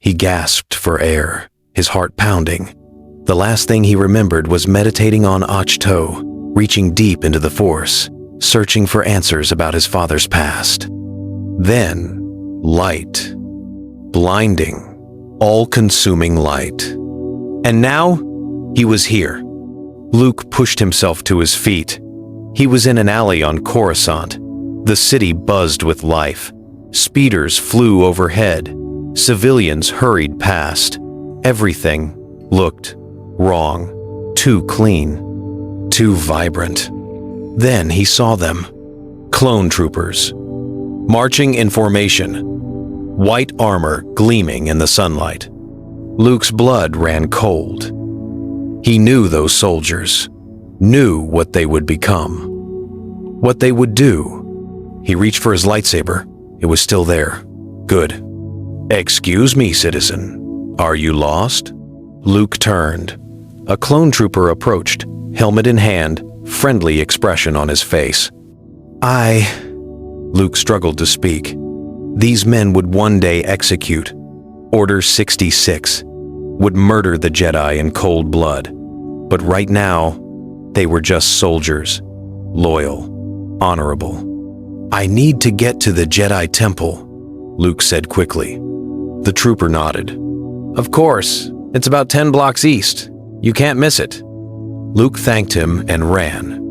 He gasped for air, his heart pounding. The last thing he remembered was meditating on Ahch-To, reaching deep into the Force, searching for answers about his father's past. Then, light. Blinding, all-consuming light. And now, he was here. Luke pushed himself to his feet. He was in an alley on Coruscant. The city buzzed with life. Speeders flew overhead. Civilians hurried past. Everything looked wrong. Too clean. Too vibrant. Then he saw them. Clone troopers. Marching in formation. White armor gleaming in the sunlight. Luke's blood ran cold. He knew those soldiers. Knew what they would become. What they would do. He reached for his lightsaber. It was still there. Good. "Excuse me, citizen. Are you lost?" Luke turned. A clone trooper approached, helmet in hand, friendly expression on his face. Luke struggled to speak. These men would one day execute. Order 66. Would murder the Jedi in cold blood. But right now, they were just soldiers. Loyal. Honorable. "I need to get to the Jedi Temple," Luke said quickly. The trooper nodded. "Of course. It's about 10 blocks east. You can't miss it." Luke thanked him and ran.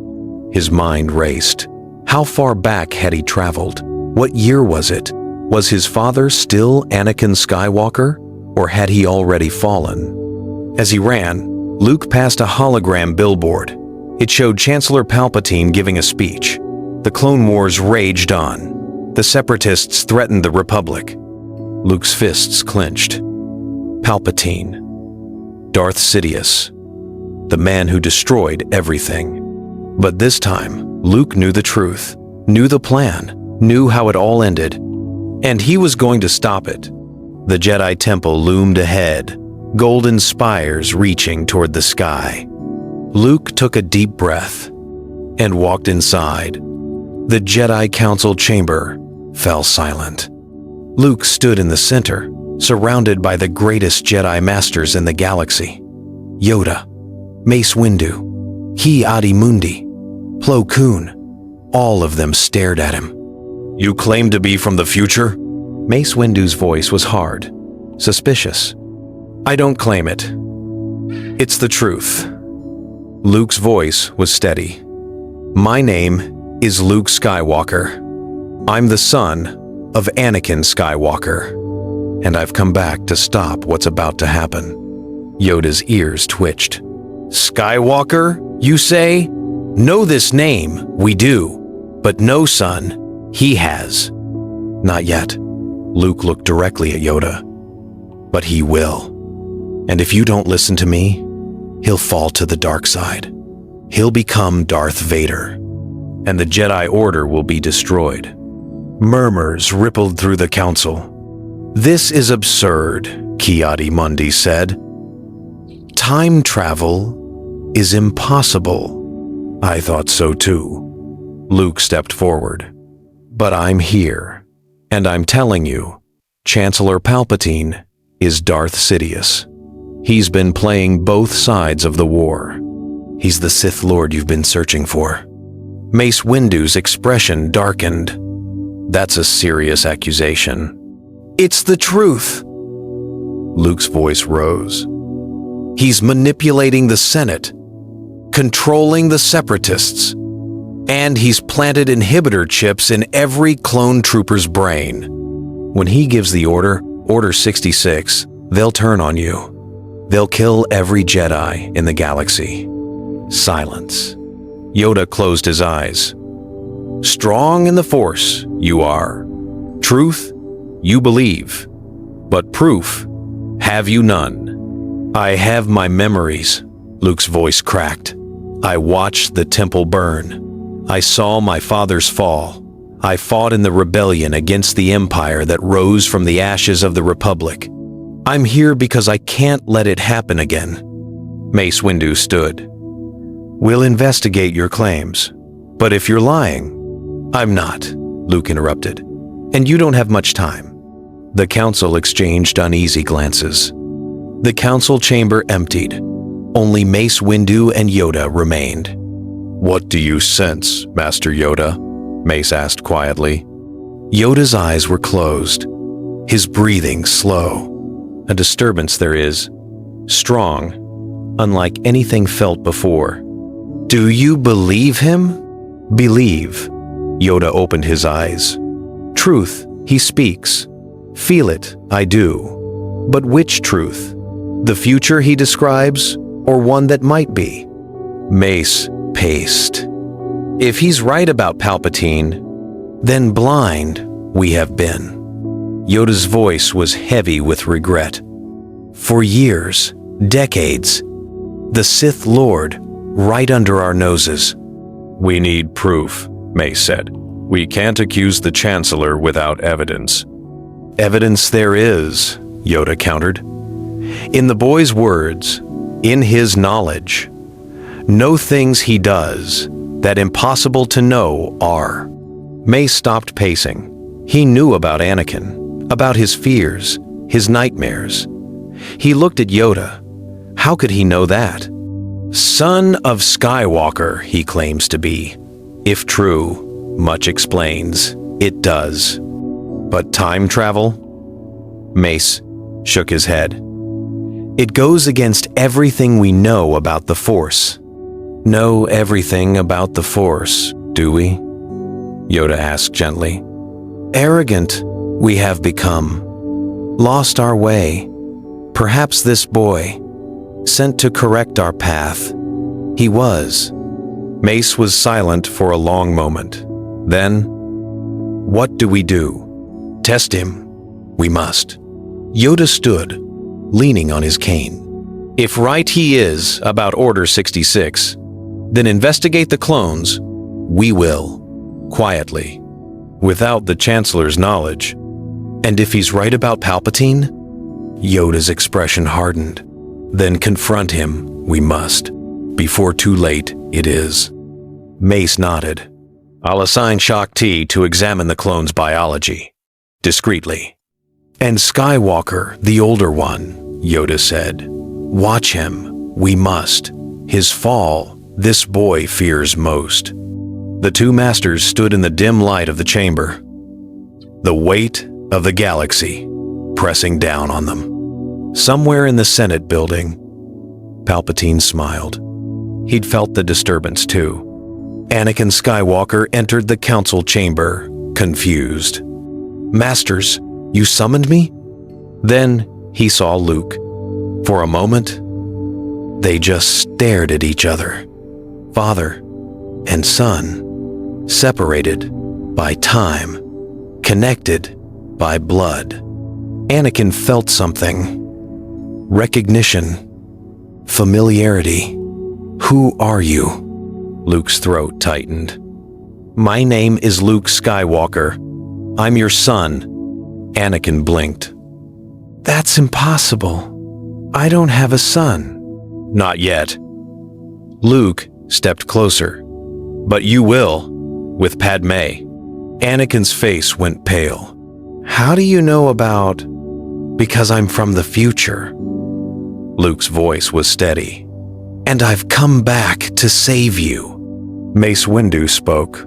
His mind raced. How far back had he traveled? What year was it? Was his father still Anakin Skywalker, or had he already fallen? As he ran, Luke passed a hologram billboard. It showed Chancellor Palpatine giving a speech. The Clone Wars raged on. The Separatists threatened the Republic. Luke's fists clenched. Palpatine. Darth Sidious. The man who destroyed everything. But this time, Luke knew the truth, knew the plan, knew how it all ended. And he was going to stop it. The Jedi Temple loomed ahead, golden spires reaching toward the sky. Luke took a deep breath and walked inside. The Jedi Council chamber fell silent. Luke stood in the center, surrounded by the greatest Jedi Masters in the galaxy. Yoda, Mace Windu, Ki-Adi-Mundi, Plo Koon. All of them stared at him. "You claim to be from the future?" Mace Windu's voice was hard, suspicious. "I don't claim it. It's the truth." Luke's voice was steady. "My name is Luke Skywalker. I'm the son of Anakin Skywalker, and I've come back to stop what's about to happen." Yoda's ears twitched. "Skywalker, you say? Know this name, we do, but no son, he has." "Not yet." Luke looked directly at Yoda. "But he will. And if you don't listen to me, he'll fall to the dark side. He'll become Darth Vader, and the Jedi Order will be destroyed." Murmurs rippled through the council. "This is absurd," Ki-Adi-Mundi said. "Time travel is impossible." "I thought so too." Luke stepped forward. "But I'm here, and I'm telling you, Chancellor Palpatine is Darth Sidious. He's been playing both sides of the war. He's the Sith Lord you've been searching for." Mace Windu's expression darkened. "That's a serious accusation." "It's the truth." Luke's voice rose. "He's manipulating the Senate, controlling the Separatists, and he's planted inhibitor chips in every clone trooper's brain. When he gives the order, Order 66, they'll turn on you. They'll kill every Jedi in the galaxy." Silence. Yoda closed his eyes. "Strong in the Force, you are. Truth, you believe. But proof, have you none?" "I have my memories," Luke's voice cracked. "I watched the temple burn. I saw my father's fall. I fought in the rebellion against the Empire that rose from the ashes of the Republic. I'm here because I can't let it happen again." Mace Windu stood. "We'll investigate your claims. But if you're lying..." "I'm not," Luke interrupted. "And you don't have much time. The council exchanged uneasy glances. The council chamber emptied. Only Mace Windu and Yoda remained. "What do you sense, Master Yoda?" Mace asked quietly. Yoda's eyes were closed, his breathing slow. A disturbance there is, strong, unlike anything felt before. "Do you believe him?" "Believe." Yoda opened his eyes. "Truth, he speaks. Feel it, I do. But which truth? The future he describes, or one that might be?" Mace paced. "If he's right about Palpatine, then blind we have been." Yoda's voice was heavy with regret. "For years, decades, the Sith Lord, right under our noses." "We need proof," Mace said. "We can't accuse the Chancellor without evidence." "Evidence there is," Yoda countered. "In the boy's words, in his knowledge. No things he does that impossible to know are." Mace stopped pacing. He knew about Anakin, about his fears, his nightmares. He looked at Yoda. How could he know that? Son of Skywalker, he claims to be. If true, much explains. It does. But time travel? Mace shook his head. It goes against everything we know about the Force. Know everything about the Force, do we? Yoda asked gently. Arrogant we have become. Lost our way. Perhaps this boy, sent to correct our path. He was. Mace was silent for a long moment. Then, what do we do? Test him. We must. Yoda stood, leaning on his cane. If right he is about Order 66, then investigate the clones. We will. Quietly. Without the Chancellor's knowledge. And if he's right about Palpatine? Yoda's expression hardened. Then confront him, we must. Before too late, it is. Mace nodded. I'll assign Shakti to examine the clone's biology. Discreetly. And Skywalker, the older one, Yoda said. Watch him, we must. His fall, this boy fears most. The two masters stood in the dim light of the chamber. The weight of the galaxy pressing down on them. Somewhere in the Senate building, Palpatine smiled. He'd felt the disturbance too. Anakin Skywalker entered the council chamber, confused. Masters, you summoned me? Then he saw Luke. For a moment, they just stared at each other. Father and son, separated by time, connected by blood. Anakin felt something. Recognition. Familiarity. Who are you? Luke's throat tightened. My name is Luke Skywalker. I'm your son. Anakin blinked. That's impossible. I don't have a son. Not yet. Luke stepped closer. But you will, with Padme. Anakin's face went pale. How do you know about... Because I'm from the future. Luke's voice was steady. And I've come back to save you. Mace Windu spoke.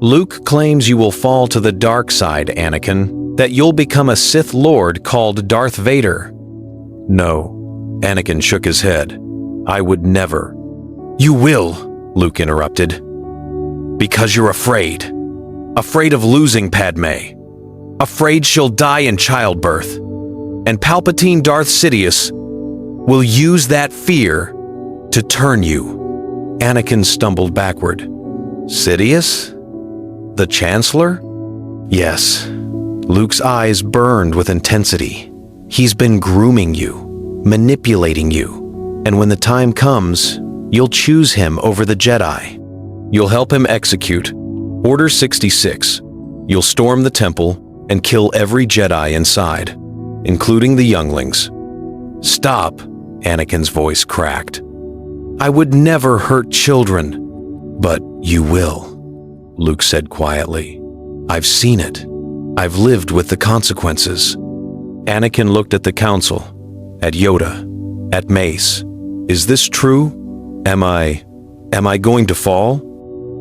Luke claims you will fall to the dark side, Anakin, that you'll become a Sith Lord called Darth Vader. No. Anakin shook his head. I would never. You will, Luke interrupted. Because you're afraid. Afraid of losing Padme. Afraid she'll die in childbirth. And Palpatine Darth Sidious will use that fear to turn you. Anakin stumbled backward. Sidious? The Chancellor? Yes. Luke's eyes burned with intensity. He's been grooming you, manipulating you, and when the time comes, you'll choose him over the Jedi. You'll help him execute Order 66. You'll storm the temple and kill every Jedi inside, including the younglings. Stop, Anakin's voice cracked. I would never hurt children. But you will, Luke said quietly. I've seen it. I've lived with the consequences. Anakin looked at the council, at Yoda, at Mace. Is this true? Am I going to fall?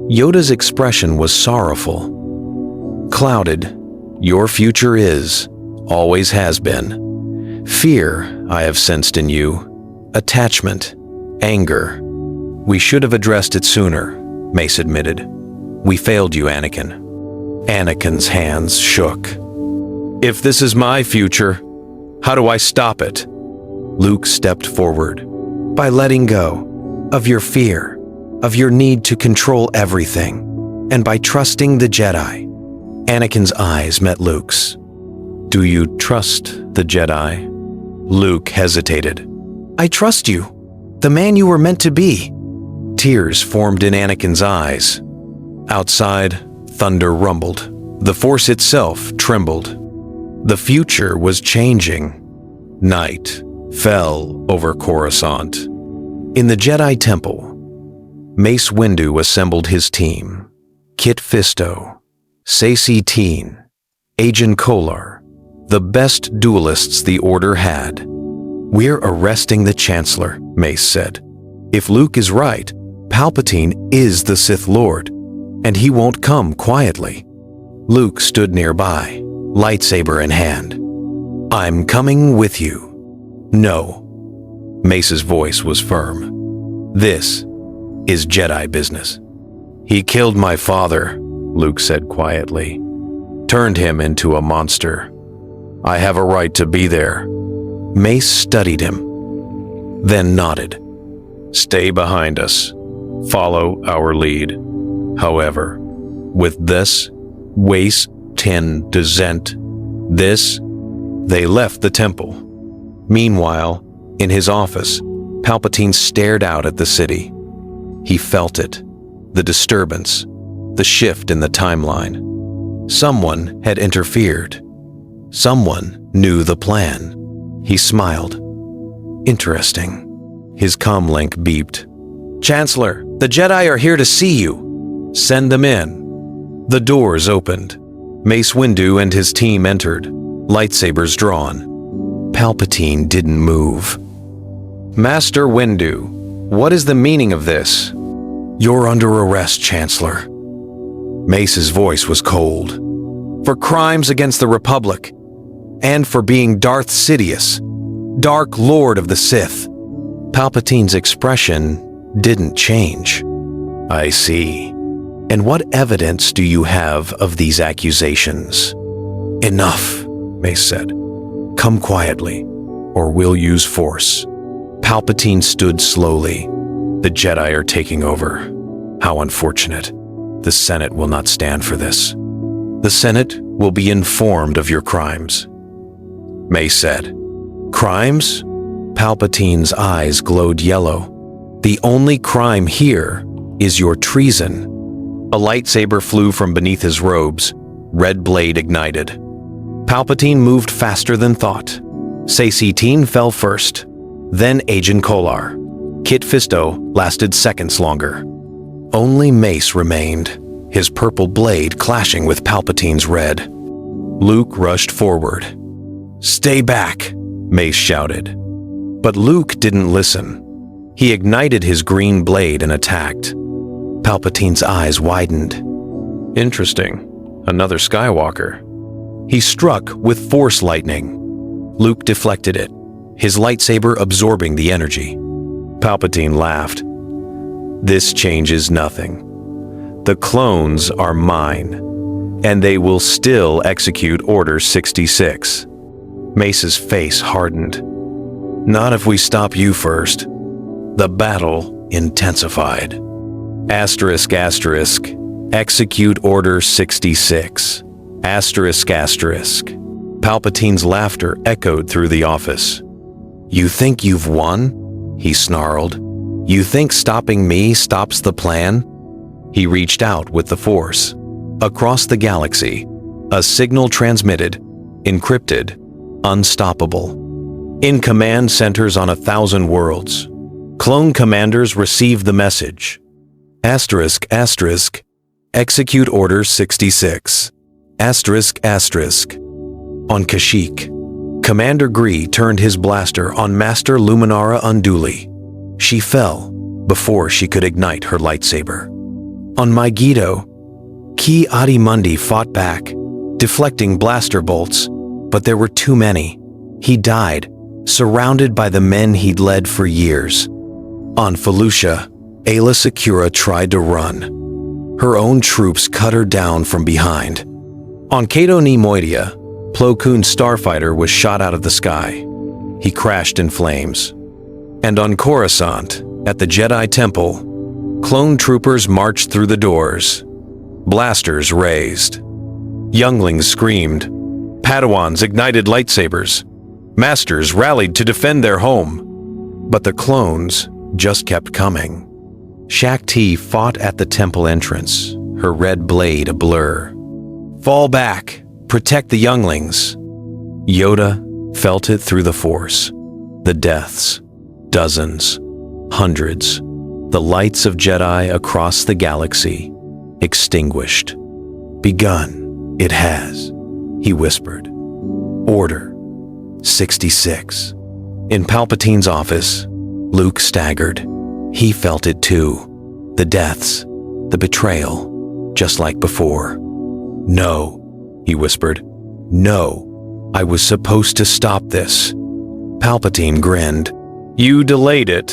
Yoda's expression was sorrowful. Clouded, your future is, always has been. Fear, I have sensed in you. Attachment, anger. We should have addressed it sooner, Mace admitted. We failed you, Anakin. Anakin's hands shook. If this is my future, how do I stop it? Luke stepped forward. By letting go of your fear, of your need to control everything, and by trusting the Jedi. Anakin's eyes met Luke's. Do you trust the Jedi? Luke hesitated. I trust you, the man you were meant to be. Tears formed in Anakin's eyes. Outside, thunder rumbled. The Force itself trembled. The future was changing. Night fell over Coruscant. In the Jedi Temple, Mace Windu assembled his team. Kit Fisto, Saesee Tiin, Agen Kolar, the best duelists the Order had. We're arresting the Chancellor, Mace said. If Luke is right, Palpatine is the Sith Lord, and he won't come quietly. Luke stood nearby, lightsaber in hand. I'm coming with you. No. Mace's voice was firm. This is Jedi business. He killed my father, Luke said quietly. Turned him into a monster. I have a right to be there. Mace studied him, then nodded. Stay behind us. Follow our lead. However, with this, Wace 10 Dezent, this, they left the temple. Meanwhile, in his office, Palpatine stared out at the city. He felt it, the disturbance, the shift in the timeline. Someone had interfered. Someone knew the plan. He smiled. Interesting. His comlink beeped. Chancellor, the Jedi are here to see you. Send them in. The doors opened. Mace Windu and his team entered, lightsabers drawn. Palpatine didn't move. Master Windu, what is the meaning of this? You're under arrest, Chancellor. Mace's voice was cold. For crimes against the Republic, and for being Darth Sidious, Dark Lord of the Sith. Palpatine's expression didn't change. I see. And what evidence do you have of these accusations? Enough, Mace said. Come quietly, or we'll use force. Palpatine stood slowly. The Jedi are taking over. How unfortunate. The Senate will not stand for this. The Senate will be informed of your crimes. Mace said. Crimes? Palpatine's eyes glowed yellow. The only crime here is your treason. A lightsaber flew from beneath his robes. Red blade ignited. Palpatine moved faster than thought. Saesee Tiin fell first, then Agen Kolar. Kit Fisto lasted seconds longer. Only Mace remained, his purple blade clashing with Palpatine's red. Luke rushed forward. Stay back, Mace shouted. But Luke didn't listen. He ignited his green blade and attacked. Palpatine's eyes widened. Interesting. Another Skywalker. He struck with Force lightning. Luke deflected it, his lightsaber absorbing the energy. Palpatine laughed. This changes nothing. The clones are mine, and they will still execute Order 66. Mace's face hardened. Not if we stop you first. The battle intensified. Asterisk, asterisk. Execute Order 66. Asterisk, asterisk. Palpatine's laughter echoed through the office. You think you've won? He snarled. You think stopping me stops the plan? He reached out with the Force. Across the galaxy, a signal transmitted, encrypted, unstoppable. In command centers on 1,000 worlds, clone commanders received the message. Asterisk, asterisk. Execute Order 66. Asterisk, asterisk. On Kashyyyk, Commander Gree turned his blaster on Master Luminara Unduli. She fell before she could ignite her lightsaber. On Megiddo, Ki Adi-Mundi fought back, deflecting blaster bolts, but there were too many. He died, surrounded by the men he'd led for years. On Felucia, Aayla Secura tried to run. Her own troops cut her down from behind. On Cato Neimoidia, Plo Koon's starfighter was shot out of the sky. He crashed in flames. And on Coruscant, at the Jedi Temple, clone troopers marched through the doors, blasters raised. Younglings screamed. Padawans ignited lightsabers. Masters rallied to defend their home. But the clones just kept coming. Shaak-Ti fought at the temple entrance, her red blade a blur. Fall back, protect the younglings. Yoda felt it through the Force. The deaths, dozens, hundreds, the lights of Jedi across the galaxy, extinguished. Begun, it has, he whispered. Order 66. In Palpatine's office, Luke staggered. He felt it too. The deaths, the betrayal, just like before. No, he whispered. No, I was supposed to stop this. Palpatine grinned. You delayed it.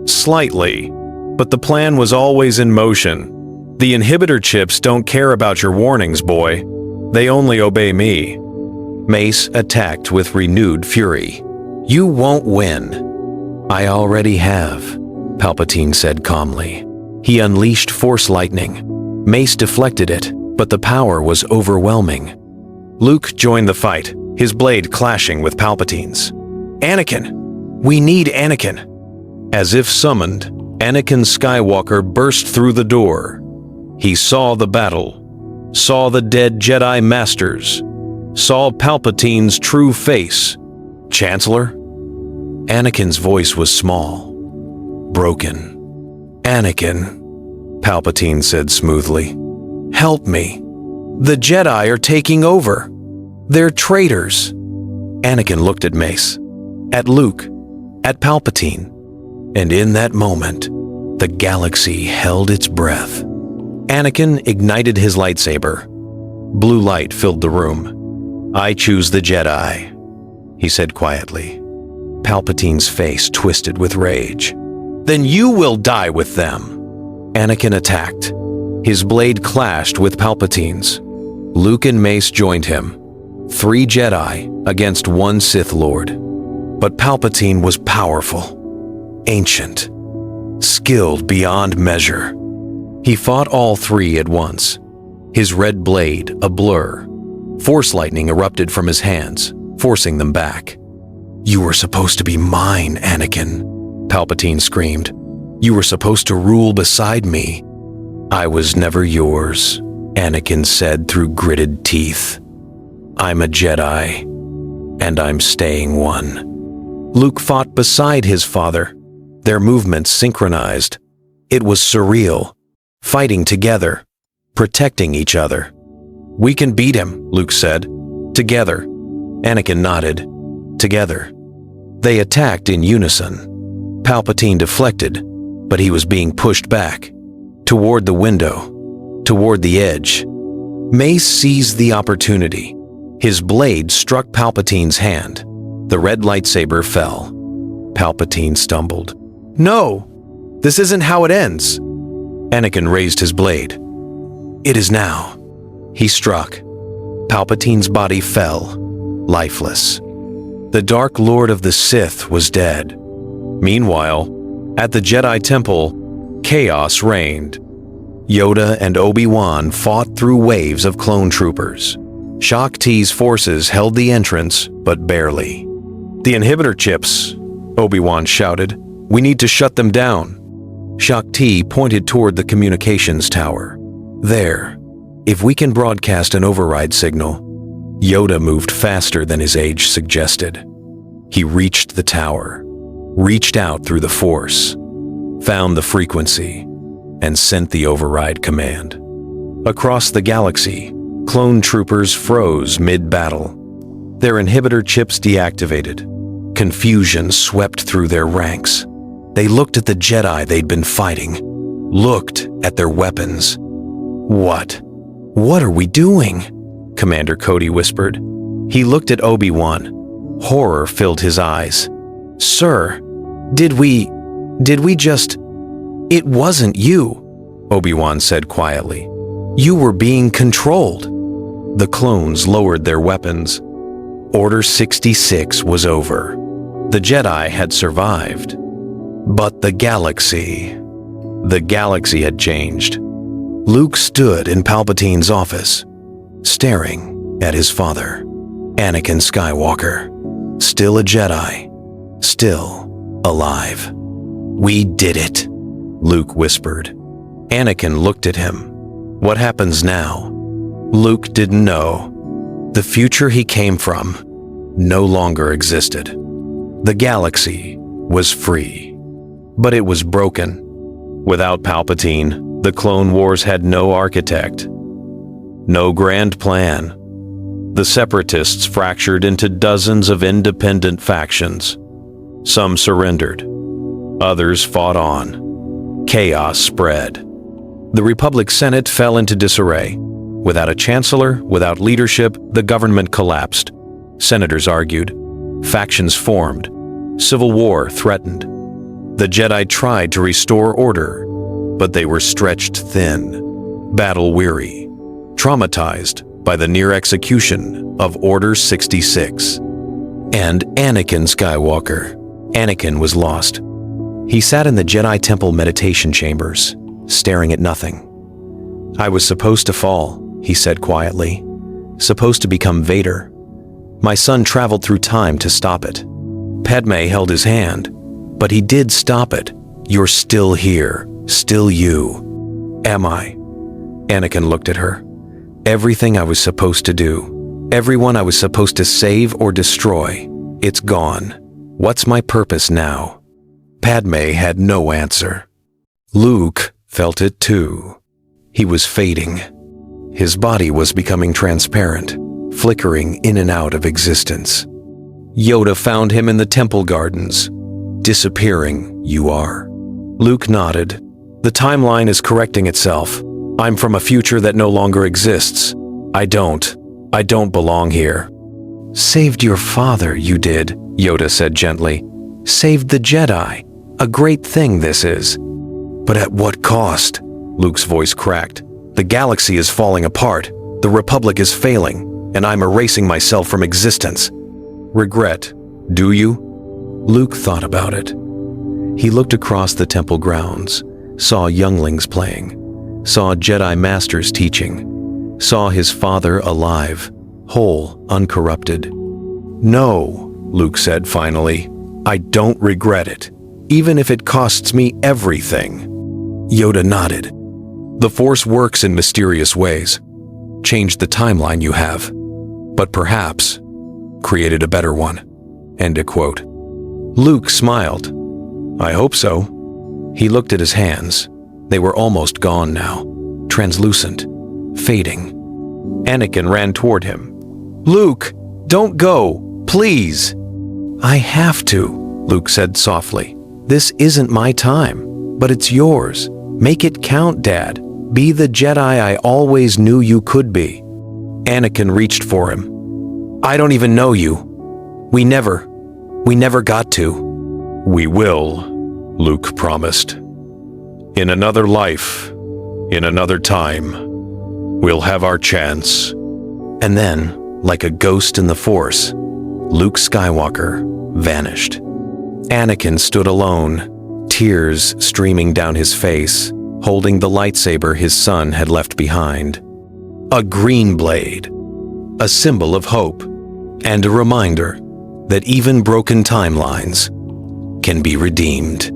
Slightly. But the plan was always in motion. The inhibitor chips don't care about your warnings, boy. They only obey me. Mace attacked with renewed fury. You won't win. I already have, Palpatine said calmly. He unleashed Force lightning. Mace deflected it, but the power was overwhelming. Luke joined the fight, his blade clashing with Palpatine's. Anakin! We need Anakin! As if summoned, Anakin Skywalker burst through the door. He saw the battle, saw the dead Jedi Masters, saw Palpatine's true face. Chancellor? Anakin's voice was small, broken. Anakin, Palpatine said smoothly. Help me. The Jedi are taking over. They're traitors. Anakin looked at Mace, at Luke, at Palpatine, and in that moment, the galaxy held its breath. Anakin ignited his lightsaber. Blue light filled the room. I choose the Jedi, he said quietly. Palpatine's face twisted with rage. Then you will die with them. Anakin attacked. His blade clashed with Palpatine's. Luke and Mace joined him. 3 Jedi against 1 Sith Lord. But Palpatine was powerful, ancient, skilled beyond measure. He fought all 3 at once. His red blade a blur. Force lightning erupted from his hands, forcing them back. You were supposed to be mine, Anakin, Palpatine screamed. You were supposed to rule beside me. I was never yours, Anakin said through gritted teeth. I'm a Jedi, and I'm staying one. Luke fought beside his father, their movements synchronized. It was surreal, fighting together, protecting each other. We can beat him, Luke said. Together. Anakin nodded. Together. They attacked in unison. Palpatine deflected, but he was being pushed back, toward the window, toward the edge. Mace seized the opportunity. His blade struck Palpatine's hand. The red lightsaber fell. Palpatine stumbled. No! This isn't how it ends! Anakin raised his blade. It is now. He struck. Palpatine's body fell, lifeless. The Dark Lord of the Sith was dead. Meanwhile, at the Jedi Temple, chaos reigned. Yoda and Obi-Wan fought through waves of clone troopers. Shaak-Ti's forces held the entrance, but barely. The inhibitor chips, Obi-Wan shouted. We need to shut them down. Shaak-Ti pointed toward the communications tower. There, if we can broadcast an override signal. Yoda moved faster than his age suggested. He reached the tower, reached out through the Force, found the frequency, and sent the override command. Across the galaxy, clone troopers froze mid-battle. their inhibitor chips deactivated. Confusion swept through their ranks. They looked at the Jedi they'd been fighting, looked at their weapons. What are we doing? Commander Cody whispered. He looked at Obi-Wan. Horror filled his eyes. Sir, did we just... It wasn't you, Obi-Wan said quietly. You were being controlled. The clones lowered their weapons. Order 66 was over. The Jedi had survived. But the galaxy had changed. Luke stood in Palpatine's office, staring at his father, Anakin Skywalker, still a Jedi, still alive. We did it, Luke whispered. Anakin looked at him. What happens now? Luke didn't know. The future he came from no longer existed. The galaxy was free, but it was broken. Without Palpatine, the Clone Wars had no architect, no grand plan. The Separatists fractured into dozens of independent factions. Some surrendered. Others fought on. Chaos spread. The Republic Senate fell into disarray. Without a chancellor, without leadership, the government collapsed. Senators argued. Factions formed. Civil war threatened. The Jedi tried to restore order, but they were stretched thin, battle-weary, traumatized by the near execution of Order 66. And Anakin Skywalker. Anakin was lost. He sat in the Jedi Temple meditation chambers, staring at nothing. I was supposed to fall, he said quietly. Supposed to become Vader. My son traveled through time to stop it. Padme held his hand, but he did stop it. You're still here, still you. Am I? Anakin looked at her. Everything I was supposed to do, everyone I was supposed to save or destroy, it's gone. What's my purpose now? Padme had no answer. Luke felt it too. He was fading. His body was becoming transparent, flickering in and out of existence. Yoda found him in the temple gardens. Disappearing, you are. Luke nodded. The timeline is correcting itself. I'm from a future that no longer exists. I don't belong here. Saved your father, you did, Yoda said gently. Saved the Jedi. A great thing this is. But at what cost? Luke's voice cracked. The galaxy is falling apart. The Republic is failing, and I'm erasing myself from existence. Regret, do you? Luke thought about it. He looked across the temple grounds, saw younglings playing, saw Jedi Masters teaching, saw his father alive, whole, uncorrupted. No, Luke said finally, I don't regret it, even if it costs me everything. Yoda nodded. The Force works in mysterious ways. Changed the timeline you have, but perhaps created a better one. End of quote. Luke smiled. I hope so. He looked at his hands. They were almost gone now, translucent, fading. Anakin ran toward him. Luke, don't go, please. I have to, Luke said softly. This isn't my time, but it's yours. Make it count, Dad. Be the Jedi I always knew you could be. Anakin reached for him. I don't even know you. We never got to. We will, Luke promised. In another life, in another time, we'll have our chance. And then, like a ghost in the Force, Luke Skywalker vanished. Anakin stood alone, tears streaming down his face, holding the lightsaber his son had left behind. A green blade, a symbol of hope, and a reminder that even broken timelines can be redeemed.